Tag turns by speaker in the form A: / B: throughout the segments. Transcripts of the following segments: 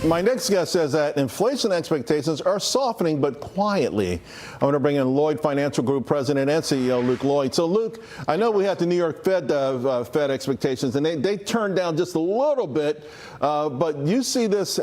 A: My next guest says that inflation expectations are softening, but quietly. I want to bring in Lloyd Financial Group President and CEO Luke Lloyd. So, Luke, I know we had the New York Fed expectations, and they turned down just a little bit. But you see this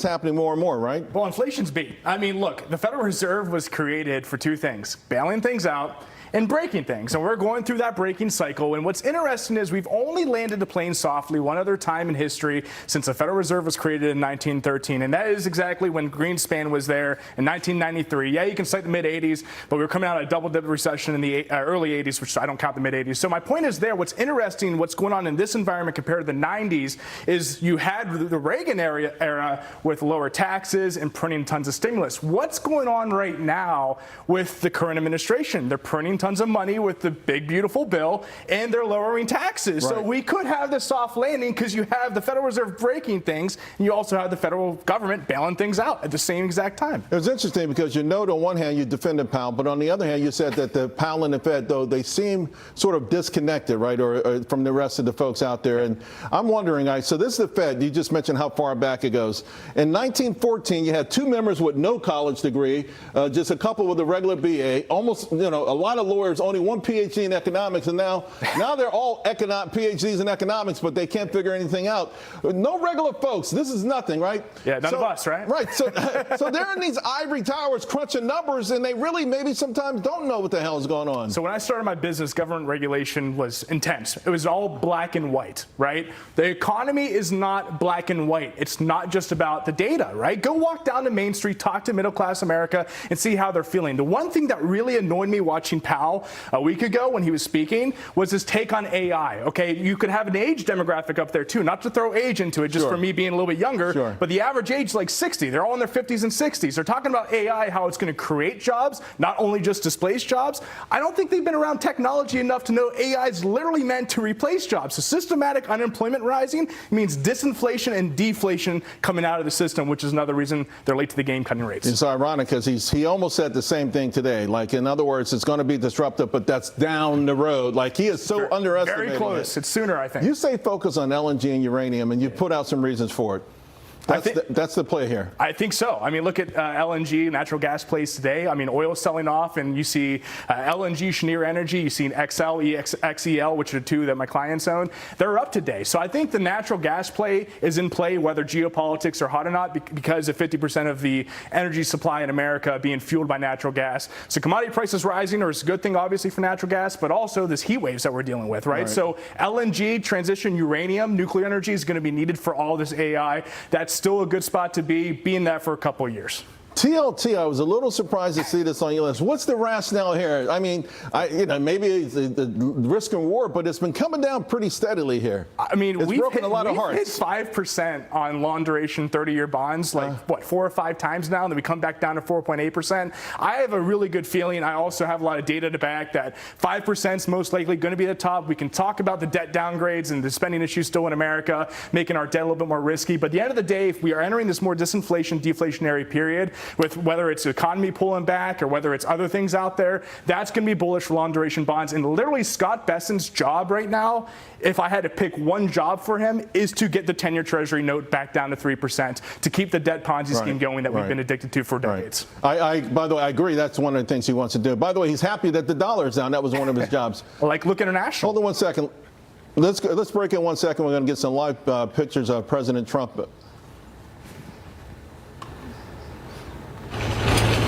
A: happening more and more, right?
B: Well, inflation's beat. I mean, look, the Federal Reserve was created for two things: bailing things out and breaking things. And we're going through that breaking cycle. And what's interesting is we've only landed the plane softly one other time in history since the Federal Reserve was created in 1913. And that is exactly when Greenspan was there in 1993. Yeah, you can cite the mid-'80s, but we were coming out of a double-dip recession in the early 80s, which I don't count the mid-'80s. So my point is there, what's interesting, what's going on in this environment compared to the 90s is you had the Reagan era with lower taxes and printing tons of stimulus. What's going on right now with the current administration? They're printing tons of money with the big, beautiful bill, and they're lowering taxes. Right. So we could have this soft landing because you have the Federal Reserve breaking things, and you also have the federal government bailing things out at the same exact time.
A: It was interesting because you note on one hand you defended Powell, but on the other hand you said that the Powell and the Fed, though, they seem sort of disconnected, right, or from the rest of the folks out there. And I'm wondering, so this is the Fed. You just mentioned how far back it goes. In 1914, you had two members with no college degree, just a couple with a regular BA, almost, a lot of lawyers, only one PhD in economics, and now they're all PhDs in economics, but they can't figure anything out. No regular folks. This is nothing, right?
B: Yeah, none of us, right?
A: Right. So they're in these ivory towers crunching numbers, and they really maybe sometimes don't know what the hell is going on.
B: So when I started my business, government regulation was intense. It was all black and white, right? The economy is not black and white. It's not just about the data, right? Go walk down to Main Street, talk to middle-class America, and see how they're feeling. The one thing that really annoyed me watching Powell a week ago when he was speaking was his take on AI. Okay, you could have an age demographic up there too, not to throw age into it, just for me being a little bit younger, but the average age is like 60. They're all in their 50s and 60s. They're talking about AI, how it's going to create jobs, not only just displace jobs. I don't think they've been around technology enough to know AI is literally meant to replace jobs. So systematic unemployment rising means disinflation and deflation coming out of the system, which is another reason they're late to the game cutting rates.
A: It's ironic because he almost said the same thing today. Like, in other words, it's going to be disruptive, but that's down the road. Like, he is so underestimated.
B: Very close. It's sooner, I think.
A: You say focus on LNG and uranium, and you put out some reasons for it. That's the play here.
B: I think so. I mean, look at LNG, natural gas plays today. I mean, oil selling off, and you see LNG, Cheniere Energy, you see XL, which are two that my clients own. They're up today. So I think the natural gas play is in play, whether geopolitics are hot or not, because of 50% of the energy supply in America being fueled by natural gas. So commodity prices rising is a good thing, obviously, for natural gas, but also this heat waves that we're dealing with, right? So LNG, transition, uranium, nuclear energy is going to be needed for all this AI. That's still a good spot to be in that for a couple of years.
A: TLT, I was a little surprised to see this on your list. What's the rationale here? I mean, maybe it's the risk and reward, but it's been coming down pretty steadily here.
B: I mean,
A: we've hit
B: 5% on long duration 30-year bonds, 4 or 5 times now, and then we come back down to 4.8%. I have a really good feeling. I also have a lot of data to back that 5% is most likely going to be the top. We can talk about the debt downgrades and the spending issues still in America, making our debt a little bit more risky. But at the end of the day, if we are entering this more disinflation, deflationary period, with whether it's the economy pulling back or whether it's other things out there, that's going to be bullish for long duration bonds. And literally Scott Bessen's job right now, if I had to pick one job for him, is to get the 10-year Treasury note back down to 3%, to keep the debt Ponzi scheme going that we've been addicted to for decades.
A: By the way, I agree. That's one of the things he wants to do. By the way, he's happy that the dollar is down. That was one of his jobs.
B: Like, look international.
A: Hold on one second. Let's break in 1 second. We're going to get some live pictures of President Trump.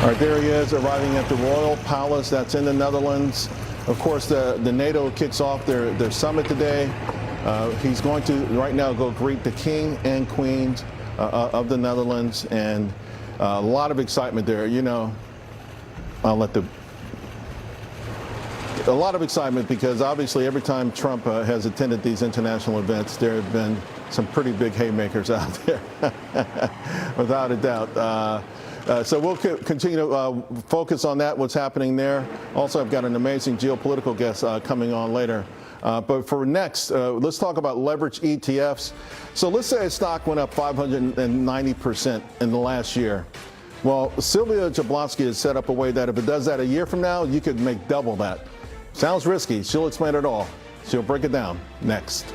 A: All right, there he is, arriving at the Royal Palace. That's in the Netherlands. Of course, the NATO kicks off their summit today. He's going to, right now, go greet the King and Queen of the Netherlands, and a lot of excitement there. A lot of excitement because obviously every time Trump has attended these international events, there have been some pretty big haymakers out there, without a doubt. So we'll continue to focus on that, what's happening there. Also, I've got an amazing geopolitical guest coming on later. But for next, let's talk about leverage ETFs. So let's say a stock went up 590% in the last year. Well, Sylvia Jablonski has set up a way that if it does that a year from now, you could make double that. Sounds risky. She'll explain it all. She'll break it down next.